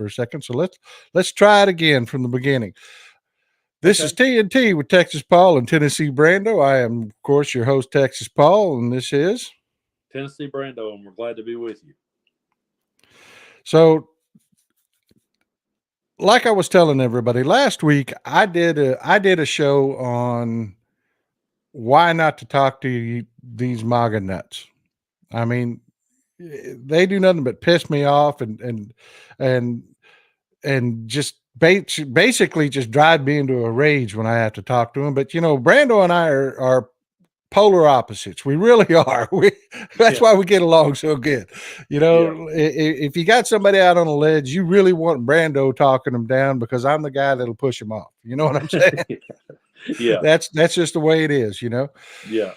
for a second. So let's try it again from the beginning. This is TNT with Texas Paul and Tennessee Brando. I am, of course, your host, Texas Paul, and this is Tennessee Brando, and we're glad to be with you. So, like I was telling everybody last week, I did a show on why not to talk to these Maga nuts. I mean, they do nothing but piss me off and just basically just drive me into a rage when I have to talk to them. But Brando and I are polar opposites. We really are. That's why we get along so good. If you got somebody out on a ledge, you really want Brando talking them down because I'm the guy that'll push them off. You know what I'm saying? Yeah. That's just the way it is, Yeah.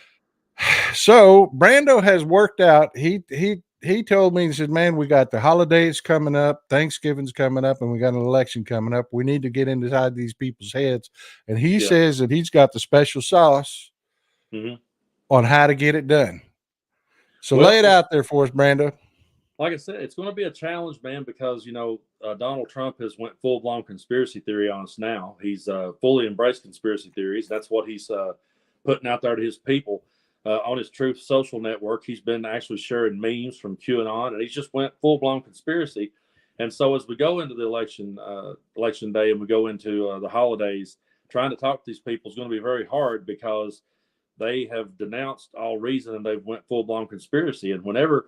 So Brando has worked out. He told me, he said, man, we got the holidays coming up, Thanksgiving's coming up, and we got an election coming up. We need to get inside these people's heads. And he says that he's got the special sauce on how to get it done. So lay it out there for us, Brando. Like I said, it's going to be a challenge, man, because, Donald Trump has went full-blown conspiracy theory on us now. He's fully embraced conspiracy theories. That's what he's putting out there to his people. On his Truth Social network, he's been actually sharing memes from QAnon, and he's just went full-blown conspiracy. And so as we go into the election day and we go into the holidays, trying to talk to these people is going to be very hard because they have denounced all reason and they've went full-blown conspiracy. And whenever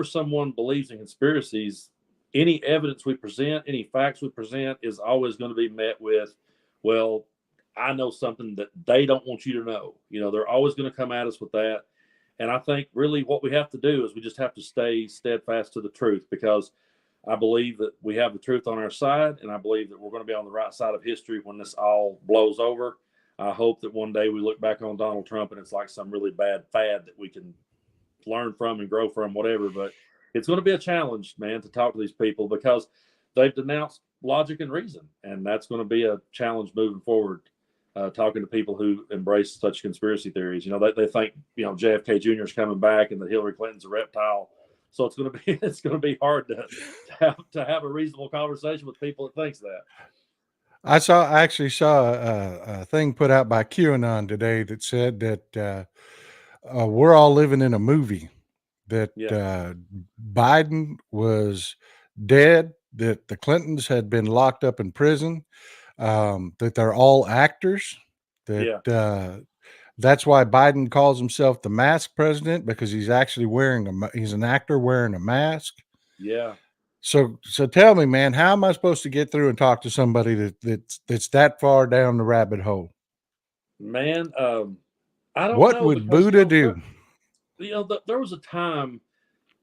someone believes in conspiracies, any evidence we present, any facts we present is always going to be met with, well, I know something that they don't want you to know. They're always going to come at us with that. And I think really what we have to do is we just have to stay steadfast to the truth, because I believe that we have the truth on our side, and I believe that we're going to be on the right side of history when this all blows over. I hope that one day we look back on Donald Trump and it's like some really bad fad that we can learn from and grow from, whatever. But it's going to be a challenge, man, to talk to these people because they've denounced logic and reason. And that's going to be a challenge moving forward, talking to people who embrace such conspiracy theories. They think, JFK Jr. is coming back and that Hillary Clinton's a reptile. So it's going to be hard to have a reasonable conversation with people that thinks that. I actually saw a thing put out by QAnon today that said that we're all living in a movie, that Biden was dead, that the Clintons had been locked up in prison, that they're all actors, that that's why Biden calls himself the mask president, because he's actually he's an actor wearing a mask. Yeah. So tell me, man, how am I supposed to get through and talk to somebody that's that far down the rabbit hole? Man, I don't know. What would Buddha do? There was a time,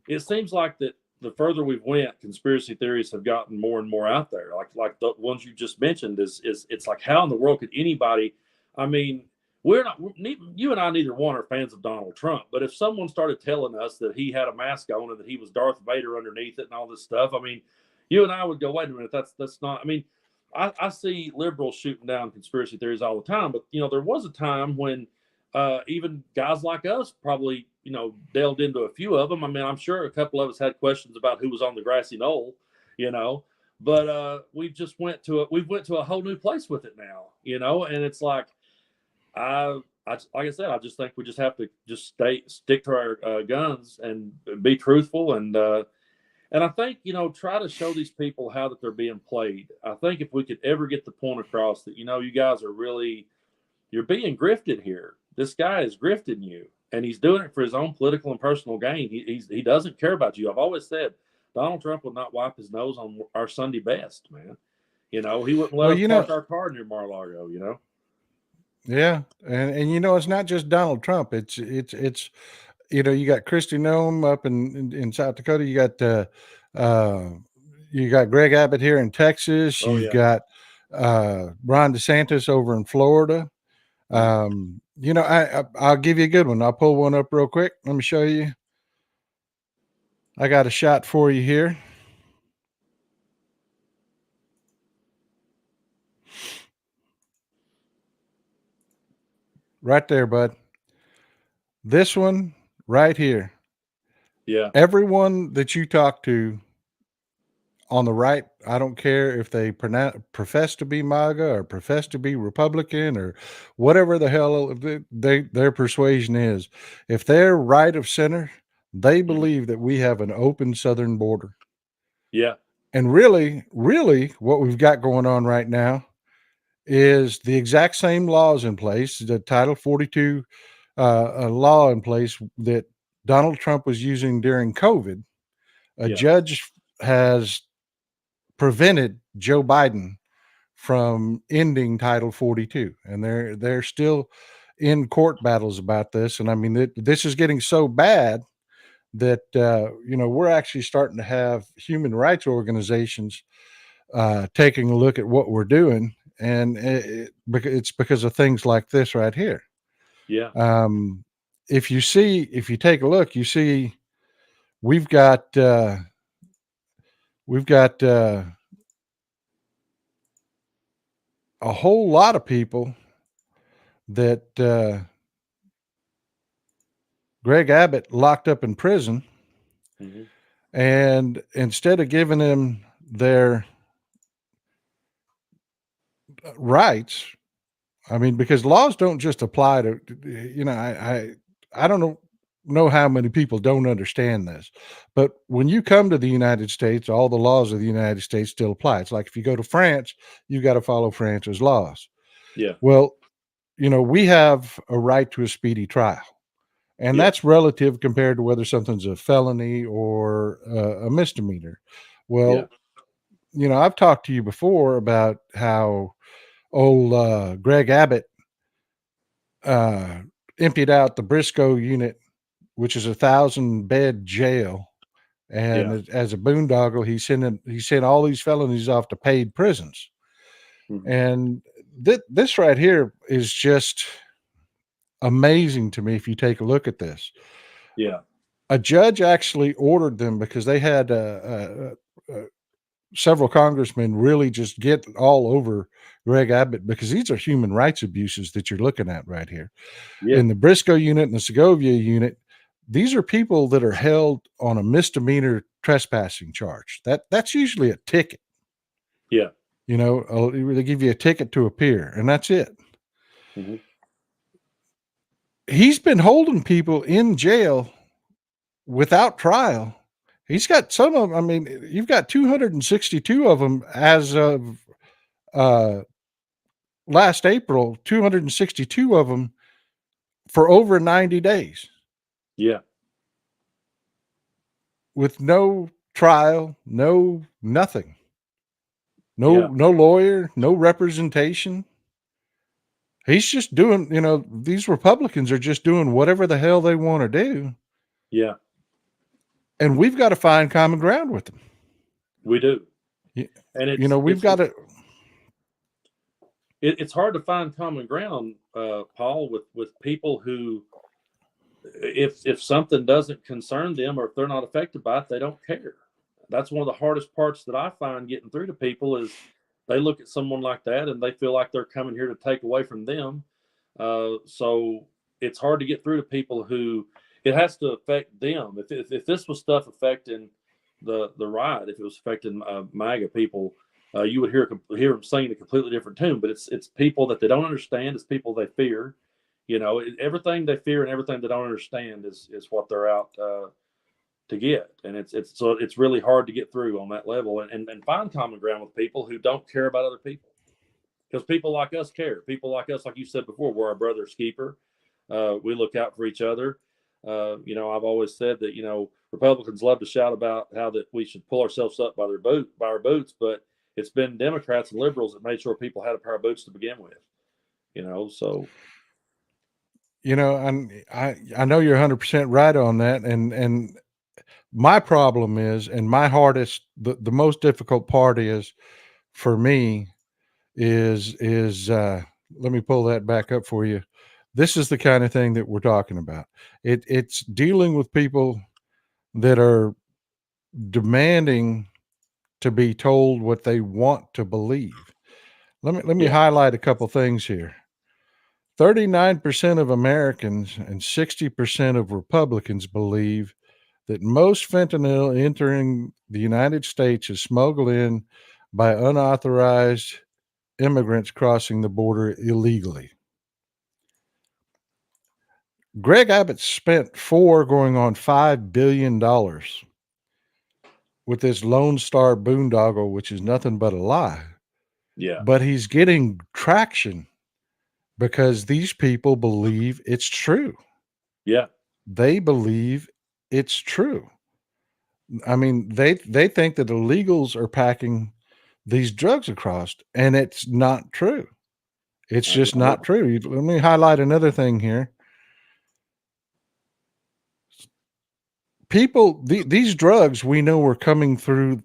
it seems like that the further we've went, conspiracy theories have gotten more and more out there. Like the ones you just mentioned is it's like, how in the world could anybody, I mean, you and I neither one are fans of Donald Trump, but if someone started telling us that he had a mask on and that he was Darth Vader underneath it and all this stuff, I mean, you and I would go, wait a minute, that's not, I mean, I see liberals shooting down conspiracy theories all the time, but there was a time when even guys like us probably, delved into a few of them. I mean, I'm sure a couple of us had questions about who was on the grassy knoll, but we've went to a whole new place with it now, and it's like, like I said, I just think we just have to just stick to our guns and be truthful. And I think, try to show these people how that they're being played. I think if we could ever get the point across that, you guys are you're being grifted here. This guy is grifting you, and he's doing it for his own political and personal gain. He doesn't care about you. I've always said Donald Trump would not wipe his nose on our Sunday best, man. He wouldn't let us park our car near Mar-a-Lago, Yeah. And it's not just Donald Trump. It's you got Kristi Noem up in South Dakota. You got Greg Abbott here in Texas. You've got Ron DeSantis over in Florida. I'll give you a good one. I'll pull one up real quick. Let me show you. I got a shot for you here. Right there, bud. This one right here. Yeah. Everyone that you talk to on the right, I don't care if they profess to be MAGA or profess to be Republican or whatever the hell their persuasion is. If they're right of center, they Mhm. believe that we have an open southern border. Yeah. And really, what we've got going on right now is the exact same laws in place, the Title 42 a law in place that Donald Trump was using during COVID. A Yeah. judge has prevented Joe Biden from ending Title 42, and they're still in court battles about this. And I mean, this is getting so bad that we're actually starting to have human rights organizations taking a look at what we're doing, and it's because of things like this right here. Yeah. Um, if you take a look, you see we've got uh, we've got a whole lot of people that Greg Abbott locked up in prison, Hmm. and instead of giving them their rights, I mean, because laws don't just apply to, I don't know how many people don't understand this, but when you come to the United States, all the laws of the United States still apply. It's like if you go to France, you got to follow France's laws. Yeah. Well, we have a right to a speedy trial, and Yeah. that's relative compared to whether something's a felony or a misdemeanor. Yeah. Well, I've talked to you before about how old Greg Abbott uh, emptied out the Briscoe unit, which is 1,000 bed jail, and Yeah. as a boondoggle, he sent all these felonies off to paid prisons. Hmm. And this right here is just amazing to me. If you take a look at this, Yeah. a judge actually ordered them because they had several congressmen really just get all over Greg Abbott because these are human rights abuses that you're looking at right here. Yeah. In the Briscoe unit and the Segovia unit, these are people that are held on a misdemeanor trespassing charge. That's usually a ticket. Yeah. They give you a ticket to appear, and that's it. Hmm. He's been holding people in jail without trial. He's got some of them. I mean, you've got 262 of them as of uh, last April, 262 of them for over 90 days Yeah. with no trial, no nothing. Yeah. No lawyer, no representation. He's just doing, these Republicans are just doing whatever the hell they want to do. Yeah. And we've got to find common ground with them. We do. Y- And it's We've it's got to, it's hard to find common ground, Paul, with people who, if something doesn't concern them or if they're not affected by it, they don't care. That's one of the hardest parts that I find getting through to people is they look at someone like that and they feel like they're coming here to take away from them. So it's hard to get through to people who it has to affect them. If this was stuff affecting the riot, if it was affecting MAGA people, you would hear them singing a completely different tune. But it's people that they don't understand. It's people they fear. Everything they fear and everything they don't understand is what they're out to get, and it's really hard to get through on that level and find common ground with people who don't care about other people, because people like us care. People like us, like you said before, we're our brother's keeper. We look out for each other. I've always said that Republicans love to shout about how that we should pull ourselves up by our boots, but it's been Democrats and liberals that made sure people had a pair of boots to begin with. So and I know you're 100% right on that. And my problem is, and my hardest, the most difficult part is for me is let me pull that back up for you. This is the kind of thing that we're talking about. It's dealing with people that are demanding to be told what they want to believe. Let me yeah, highlight a couple things here. 39% of Americans and 60% of Republicans believe that most fentanyl entering the United States is smuggled in by unauthorized immigrants crossing the border illegally. Greg Abbott spent going on $5 billion with this Lone Star boondoggle, which is nothing but a lie. Yeah. But he's getting traction because these people believe it's true. Yeah. They believe it's true. I mean, they think that illegals are packing these drugs across, and it's not true. It's just not true. Let me highlight another thing here. People, these drugs we know are coming through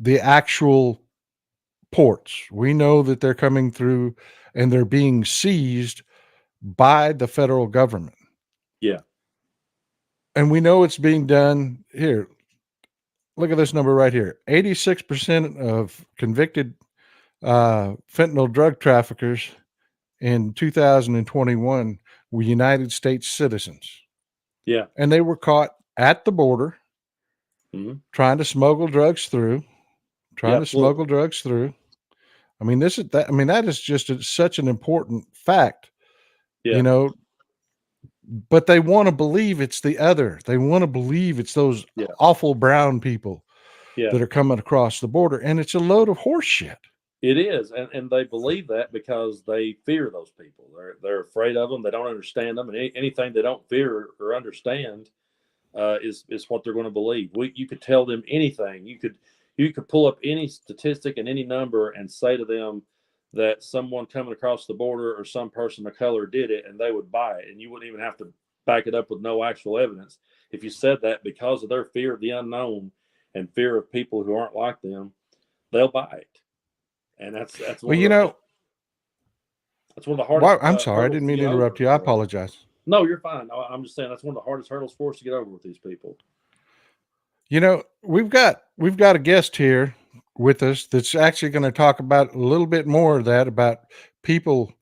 the actual ports. We know that they're coming through and they're being seized by the federal government. Yeah. And we know it's being done here. Look at this number right here. 86% of convicted fentanyl drug traffickers in 2021 were United States citizens. Yeah. And they were caught at the border trying to smuggle drugs through, I mean, that is just such an important fact, but they want to believe it's the other. They want to believe it's those awful brown people that are coming across the border. And it's a load of horse shit. It is, and they believe that because they fear those people. They're afraid of them. They don't understand them, and anything they don't fear or understand is what they're going to believe. You could tell them anything. You could pull up any statistic and any number and say to them that someone coming across the border or some person of color did it, and they would buy it, and you wouldn't even have to back it up with no actual evidence. If you said that, because of their fear of the unknown and fear of people who aren't like them, they'll buy it. And that's well, that's one of the hardest. I'm sorry, I didn't mean to interrupt you. I apologize. No, you're fine. I'm just saying that's one of the hardest hurdles for us to get over with these people. We've got a guest here with us that's actually going to talk about a little bit more of that, about people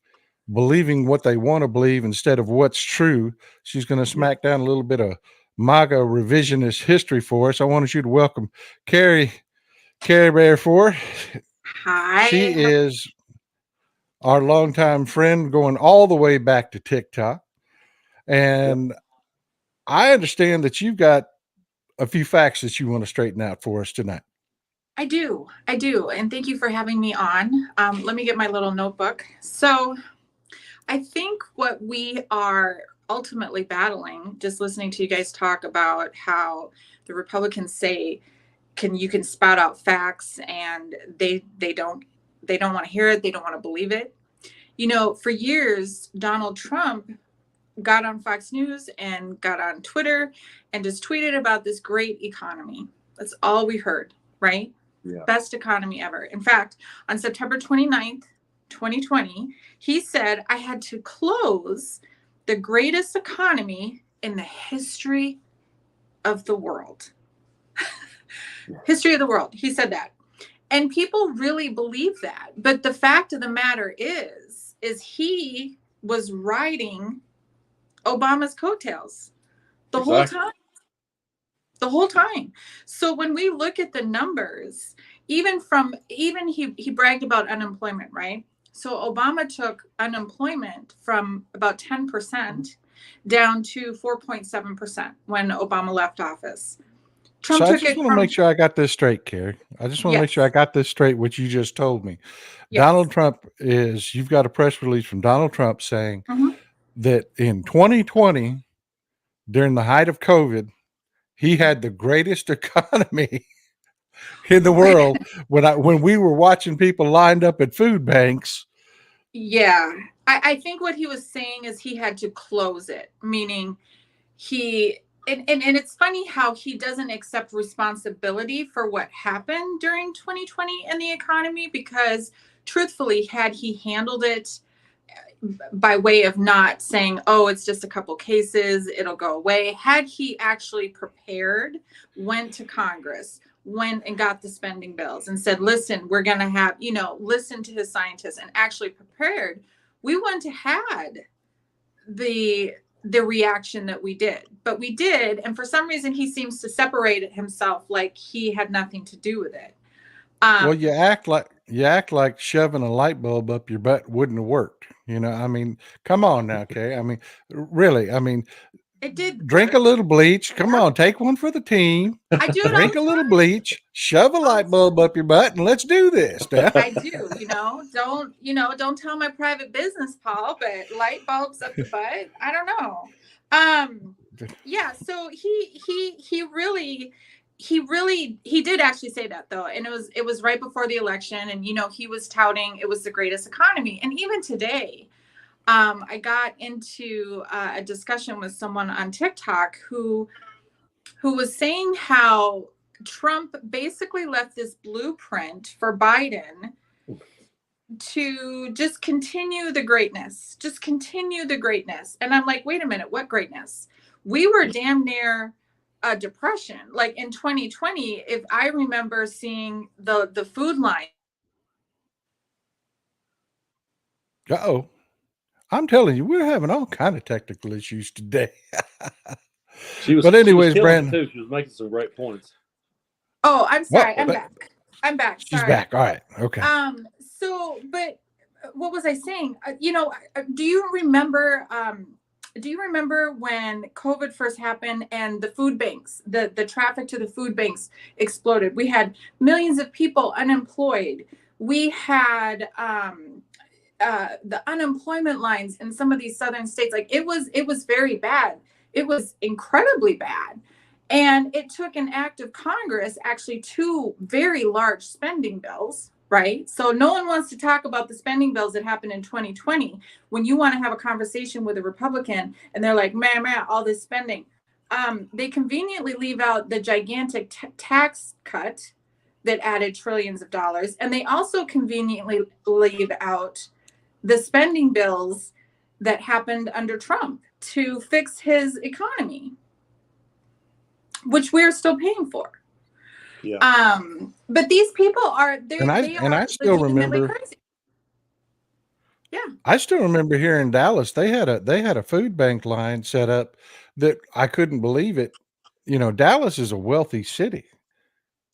believing what they want to believe instead of what's true. She's going to smack down a little bit of Maga revisionist history for us. I wanted you to welcome Kerr Bear for. Hi. She is our longtime friend, going all the way back to TikTok. And I understand that you've got a few facts that you want to straighten out for us tonight. I do. And thank you for having me on. Let me get my little notebook. So I think what we are ultimately battling, just listening to you guys talk about how the Republicans say you can spout out facts and they don't want to hear it. They don't want to believe it. For years, Donald Trump got on Fox News and got on Twitter and just tweeted about this great economy. That's all we heard, right? Yeah. Best economy ever. In fact, on September 29th, 2020, he said, I had to close the greatest economy in the history of the world. History of the world. He said that. And people really believe that. But the fact of the matter is he was riding Obama's coattails the whole time. So when we look at the numbers, even he bragged about unemployment, right? So Obama took unemployment from about 10% down to 4.7% when Obama left office. Trump so I just want to make sure I got this straight, Kerr. I just want to make sure I got this straight, what you just told me. Yes. Donald Trump you've got a press release from Donald Trump saying that in 2020, during the height of COVID, he had the greatest economy in the world when we were watching people lined up at food banks. Yeah. I think what he was saying is he had to close it, meaning and it's funny how he doesn't accept responsibility for what happened during 2020 in the economy, because truthfully, had he handled it by way of not saying, oh, it's just a couple cases, it'll go away. Had he actually prepared, went to Congress, went and got the spending bills and said, listen, we're going to have, listen to his scientists and actually prepared, we wouldn't have had the the reaction that we did, but we did. And for some reason, he seems to separate himself like he had nothing to do with it. Well, you act like shoving a light bulb up your butt wouldn't have worked. I mean, come on now, Kay. I mean, really, I mean, it did drink work. a little bleach. Come on, take one for the team. I do it Drink a all the little time. bleach, shove a light bulb up your butt, and let's do this. I do, don't tell my private business, Paul, but light bulbs up the butt. I don't know. Yeah. So he really did actually say that though. And it was right before the election. And, he was touting it was the greatest economy. And even today, I got into a discussion with someone on TikTok who was saying how Trump basically left this blueprint for Biden to just continue the greatness. And I'm like, wait a minute, what greatness? We were damn near a depression. Like in 2020, if I remember seeing the food line. Uh-oh. I'm telling you, we're having all kind of technical issues today. But anyways, Brandon, too. She was making some great points. Oh, I'm sorry. I'm back. She's Sorry. back. All right. Okay. But what was I saying? Do you remember when COVID first happened and the food banks, the traffic to the food banks exploded? We had millions of people unemployed. We had the unemployment lines in some of these southern states. Like it was very bad. It was incredibly bad. And it took an act of Congress, actually 2 very large spending bills, right? So no one wants to talk about the spending bills that happened in 2020 when you want to have a conversation with a Republican and they're like, man, all this spending. They conveniently leave out the gigantic tax cut that added trillions of dollars. And they also conveniently leave out the spending bills that happened under Trump to fix his economy, which we're still paying for. Yeah. But these people are I still remember crazy. Yeah. I still remember here in Dallas, they had a food bank line set up that I couldn't believe it. Dallas is a wealthy city.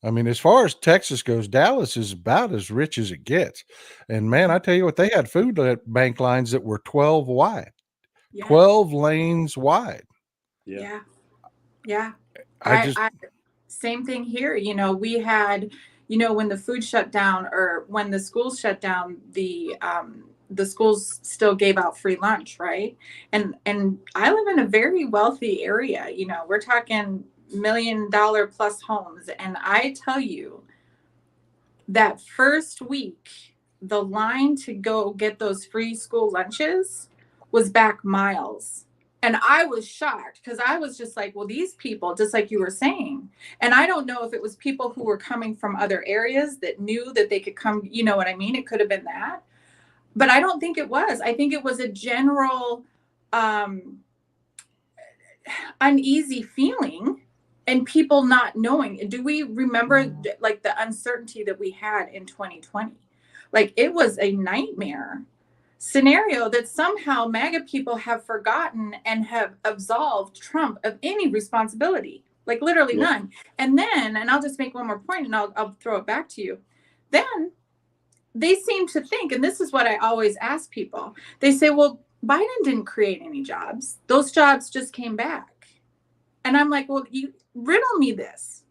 I mean, as far as Texas goes, Dallas is about as rich as it gets. And man, I tell you what, they had food bank lines that were 12 wide, 12 lanes wide. Yeah. Same thing here. We had, when the food shut down or when the schools shut down, the schools still gave out free lunch, right? And I live in a very wealthy area. We're talking $1 million plus homes. And I tell you, that first week, the line to go get those free school lunches was back miles. And I was shocked because I was just like, well, these people, just like you were saying, and I don't know if it was people who were coming from other areas that knew that they could come, you know what I mean? It could have been that, but I don't think it was. I think it was a general uneasy feeling and people not knowing. Do we remember like the uncertainty that we had in 2020? Like it was a nightmare scenario that somehow MAGA people have forgotten and have absolved Trump of any responsibility, like literally none. And then, and I'll just make one more point and I'll throw it back to you. Then they seem to think, and this is what I always ask people, they say, well, Biden didn't create any jobs. Those jobs just came back. And I'm like, well, you riddle me this.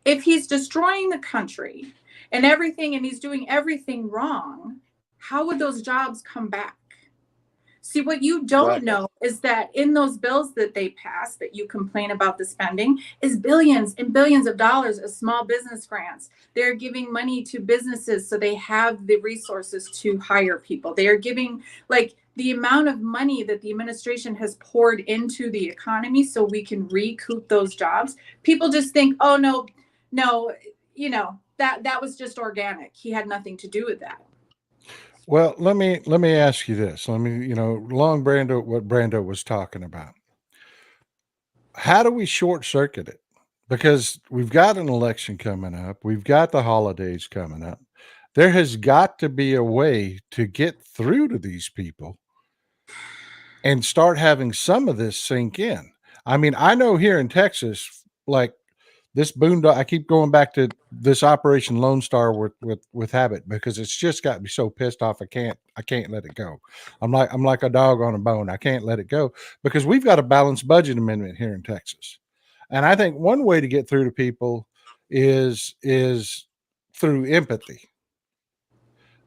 If he's destroying the country and everything, and he's doing everything wrong, how would those jobs come back? See, what you don't know is that in those bills that they passed, that you complain about the spending, is billions and billions of dollars of small business grants. They're giving money to businesses so they have the resources to hire people. They are giving, like, the amount of money that the administration has poured into the economy so we can recoup those jobs. People just think, oh, no, that was just organic. He had nothing to do with that. Well, let me ask you this. Along Brando, what Brando was talking about. How do we short circuit it? Because we've got an election coming up. We've got the holidays coming up. There has got to be a way to get through to these people and start having some of this sink in. I mean, I know here in Texas, like this boondoggle, I keep going back to this Operation Lone Star with Habit, because it's just got me so pissed off. I can't let it go. I'm like a dog on a bone. I can't let it go because we've got a balanced budget amendment here in Texas. And I think one way to get through to people is through empathy,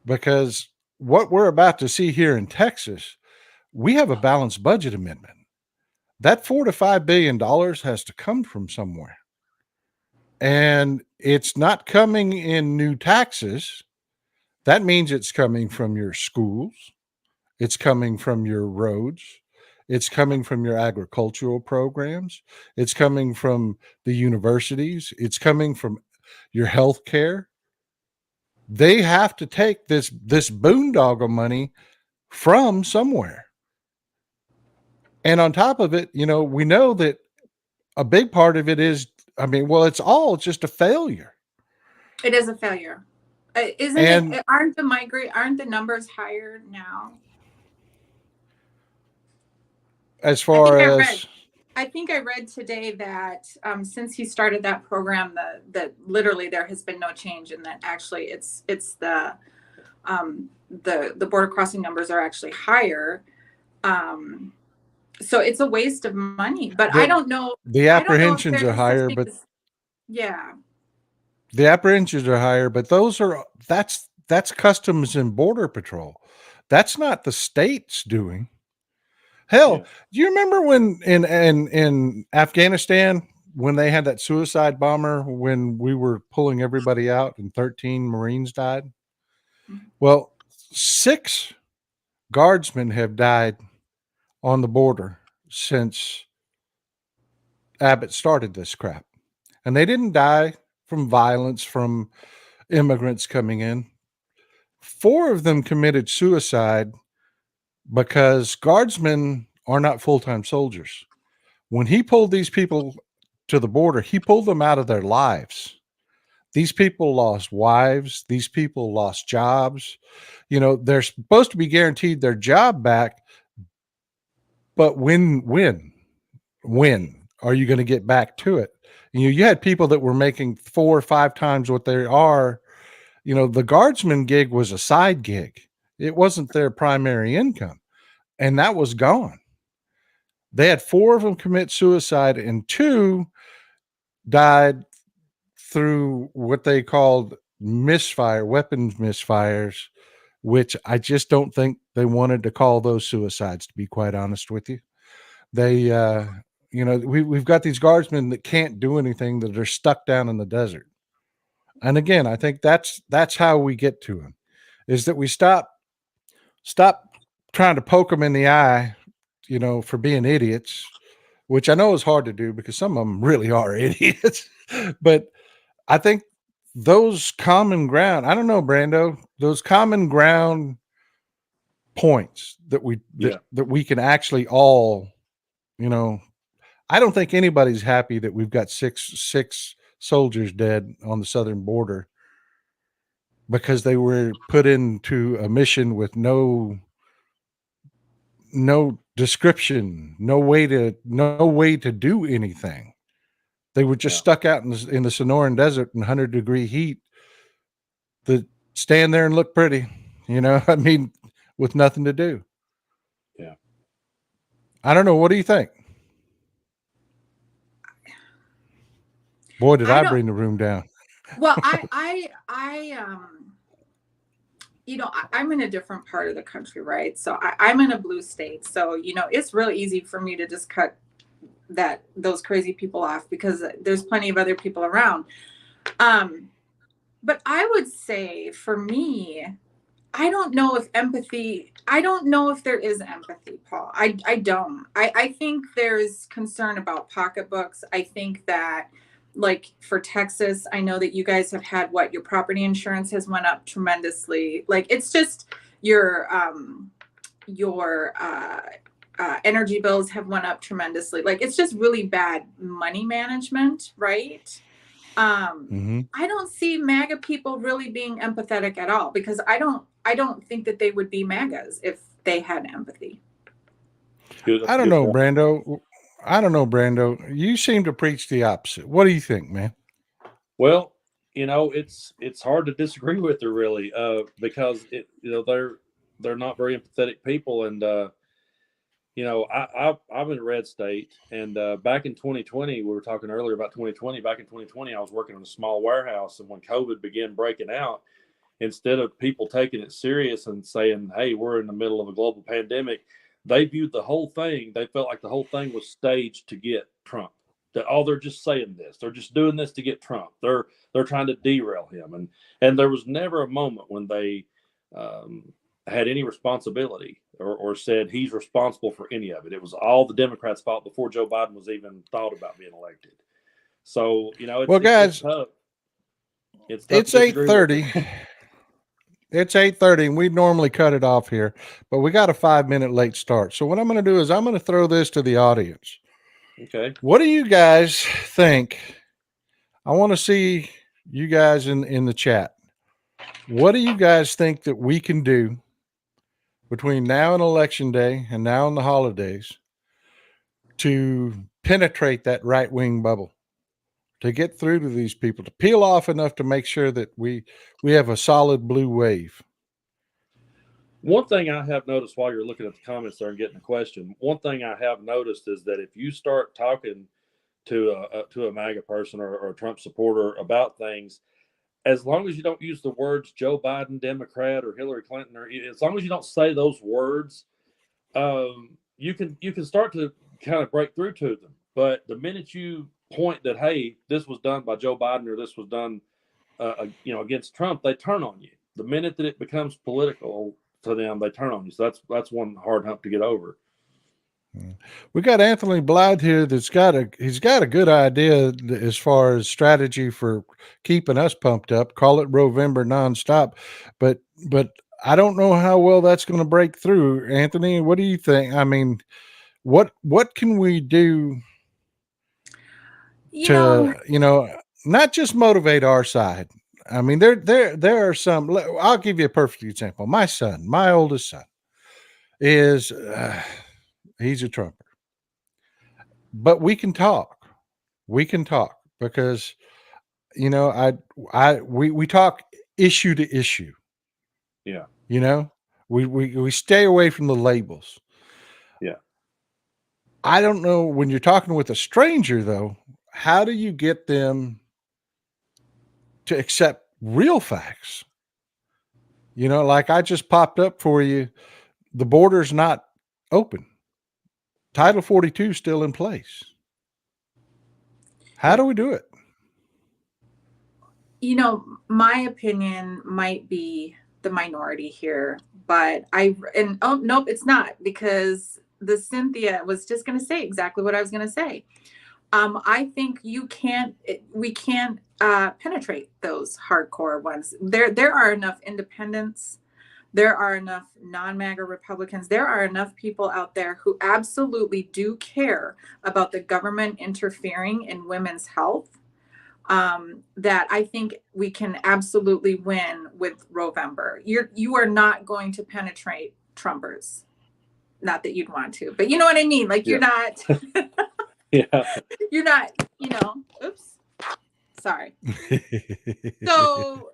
because what we're about to see here in Texas, we have a balanced budget amendment. That $4 to $5 billion has to come from somewhere. And it's not coming in new taxes. That means it's coming from your schools. It's coming from your roads. It's coming from your agricultural programs. It's coming from the universities. It's coming from your health care. They have to take this boondoggle money from somewhere. And on top of it, we know that a big part of it is, it's all just a failure. It is a failure. Aren't the numbers higher now? As far as I think I read today that since he started that program, that literally there has been no change, and that actually it's the border crossing numbers are actually higher. So it's a waste of money. But I don't know. The apprehensions are higher, but yeah, the apprehensions are higher, but that's Customs and Border Patrol. That's not the state's doing. Hell, do you remember when in Afghanistan, when they had that suicide bomber, when we were pulling everybody out and 13 Marines died? Well, 6 guardsmen have died on the border since Abbott started this crap. And they didn't die from violence from immigrants coming in. 4 of them committed suicide because guardsmen are not full-time soldiers. When he pulled these people to the border, he pulled them out of their lives. These people lost wives. These people lost jobs. They're supposed to be guaranteed their job back. But when are you going to get back to it? You had people that were making 4 or 5 times what they are. The guardsman gig was a side gig. It wasn't their primary income. And that was gone. They had 4 of them commit suicide, and 2 died through what they called weapons misfires, which I just don't think they wanted to call those suicides, to be quite honest with you. They, we've got these guardsmen that can't do anything, that are stuck down in the desert. And again, I think that's how we get to them, is that we stop trying to poke them in the eye, for being idiots, which I know is hard to do because some of them really are idiots. But I think those common ground, I don't know, Brando, those common ground points that we can actually all, I don't think anybody's happy that we've got six soldiers dead on the southern border because they were put into a mission with no description, no way to do anything. They were just stuck out in the Sonoran Desert in 100-degree heat to stand there and look pretty, with nothing to do. Yeah. I don't know. What do you think? Boy, did I bring the room down. Well, I'm in a different part of the country, right? So I'm in a blue state. So, it's real easy for me to just cut those crazy people off because there's plenty of other people around. But I would say for me, I don't know if there is empathy, Paul. I don't. I think there's concern about pocketbooks. I think that, like for Texas, I know that you guys have had your property insurance has went up tremendously. Like it's just your energy bills have went up tremendously. Like it's just really bad money management, right? I don't see MAGA people really being empathetic at all because I don't think that they would be MAGAs if they had empathy. Good, that's I a don't good know, point. Brando. I don't know, Brando. You seem to preach the opposite. What do you think, man? Well, it's hard to disagree with her really, because they're not very empathetic people, and I'm in a red state, and back in 2020, we were talking earlier about 2020. Back in 2020, I was working in a small warehouse, and when COVID began breaking out, instead of people taking it serious and saying, "Hey, we're in the middle of a global pandemic," they viewed the whole thing. They felt like the whole thing was staged to get Trump. That they're just saying this. They're just doing this to get Trump. They're trying to derail him, and there was never a moment when they had any responsibility or said he's responsible for any of it. It was all the Democrats' fault before Joe Biden was even thought about being elected. So Well, it's guys, tough. It's tough it's to disagree with 8:30. her. It's 8:30, and we normally cut it off here, but we got a 5-minute late start. So what I'm going to do is I'm going to throw this to the audience. Okay. What do you guys think? I want to see you guys in the chat. What do you guys think that we can do between now and election day and now and the holidays to penetrate that right wing bubble, to get through to these people, to peel off enough to make sure that we have a solid blue wave? One thing I have noticed while you're looking at the comments there and getting the question, one thing I have noticed is that if you start talking to a MAGA person or a Trump supporter about things, as long as you don't use the words Joe Biden, Democrat, or Hillary Clinton, or as long as you don't say those words, you can start to kind of break through to them. But the minute you point that, hey, this was done by Joe Biden or this was done, against Trump, they turn on you. The minute that it becomes political to them, they turn on you. So that's one hard hump to get over. We got Anthony Blythe here he's got a good idea as far as strategy for keeping us pumped up. Call it Rovember nonstop, but I don't know how well that's going to break through. Anthony, what do you think? I mean, what can we do not just motivate our side? I mean, there are some. I'll give you a perfect example. My son, my oldest son, is he's a Trumper. But we can talk. We can talk because we talk issue to issue. Yeah. We stay away from the labels. Yeah. I don't know, when you're talking with a stranger though, how do you get them to accept real facts? Like I just popped up for you, the border's not open. Title 42 is still in place. How do we do it? My opinion might be the minority here, but nope, it's not, because the Cynthia was just going to say exactly what I was going to say. I think we can't penetrate those hardcore ones. There are enough independents. There are enough non-MAGA Republicans. There are enough people out there who absolutely do care about the government interfering in women's health, that I think we can absolutely win with Rovember. You are not going to penetrate Trumpers. Not that you'd want to, but you know what I mean? Like, you're not, Yeah. you're not, oops, sorry. So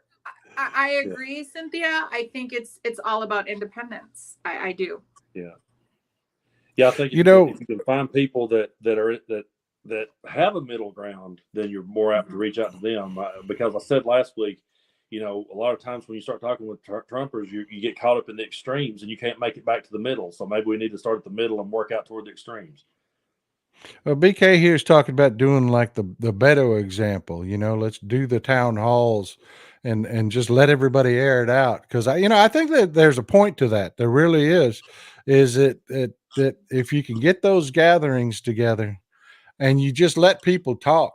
I agree, Cynthia. I think it's all about independence. I do. Yeah. Yeah. I think if you can find people that have a middle ground, then you're more apt to reach out to them. Because I said last week, a lot of times when you start talking with Trumpers, you get caught up in the extremes and you can't make it back to the middle. So maybe we need to start at the middle and work out toward the extremes. Well, BK here is talking about doing like the Beto example. Let's do the town halls and just let everybody air it out. Because I think that there's a point to that. There really is. Is that if you can get those gatherings together and you just let people talk,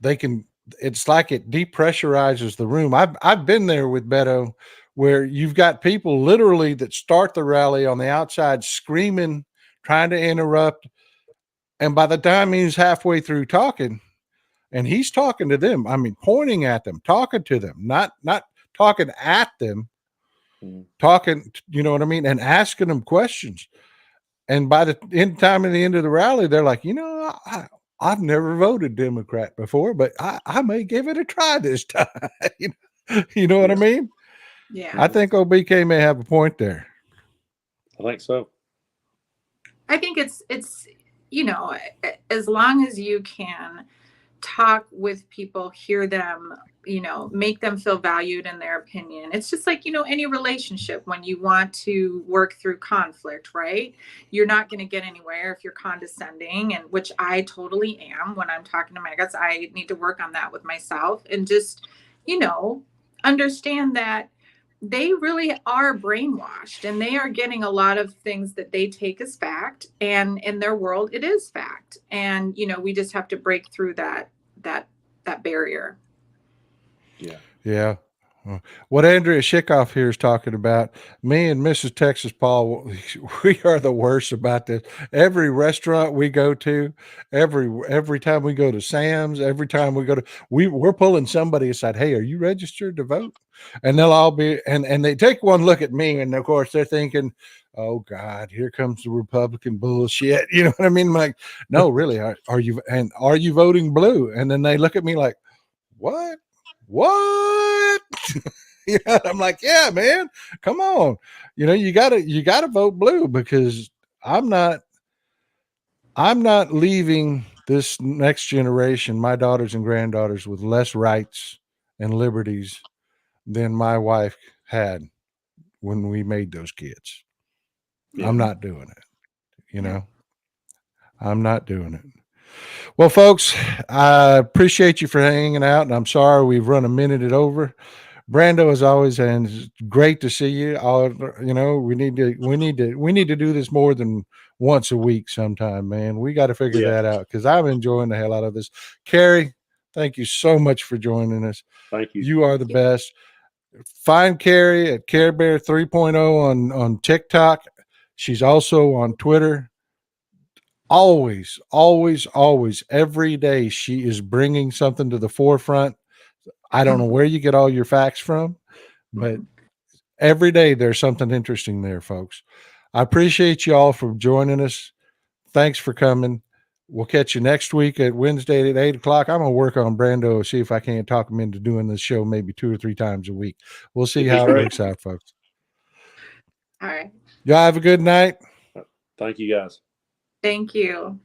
it's like it depressurizes the room. I've been there with Beto, where you've got people literally that start the rally on the outside screaming, trying to interrupt. And by the time he's halfway through talking, and he's talking to them, I mean, pointing at them, talking to them, not talking at them, talking, you know what I mean? And asking them questions. And by the time at the end of the rally, they're like, I've never voted Democrat before, but I may give it a try this time. You know what I mean? Yeah. I think OBK may have a point there. I think so. I think it's as long as you can talk with people, hear them, make them feel valued in their opinion. It's just like, any relationship when you want to work through conflict, right? You're not going to get anywhere if you're condescending, and which I totally am when I'm talking to Magas. I need to work on that with myself and just, understand that they really are brainwashed and they are getting a lot of things that they take as fact, and in their world it is fact. And we just have to break through that barrier. Yeah. What Andrea Schickoff here is talking about, me and Mrs. Texas Paul, we are the worst about this. Every restaurant we go to, every time we go to Sam's, every time we go to, we're pulling somebody aside. Hey, are you registered to vote? And they'll all be, and they take one look at me, and of course they're thinking, oh God, here comes the Republican bullshit. You know what I mean? I'm like, no, really, are you voting blue? And then they look at me like, what? I'm like, yeah, man, come on. You gotta vote blue, because I'm not leaving this next generation, my daughters and granddaughters, with less rights and liberties than my wife had when we made those kids. Yeah. I'm not doing it. I'm not doing it. Well, folks, I appreciate you for hanging out, and I'm sorry we've run a minute over. Brando, as always, and it's great to see you. We need to do this more than once a week sometime, man. We got to figure that out, because I'm enjoying the hell out of this. Carrie, thank you so much for joining us. Thank you. You are the best. Find Carrie at Kerr Bear 3.0 on TikTok. She's also on Twitter. Always, every day she is bringing something to the forefront. I don't know where you get all your facts from, but every day there's something interesting there, folks. I appreciate you all for joining us. Thanks for coming. We'll catch you next week at Wednesday at 8 o'clock. I'm going to work on Brando, see if I can't talk him into doing this show maybe 2 or 3 times a week. We'll see how it works out, folks. All right. Y'all have a good night. Thank you, guys. Thank you.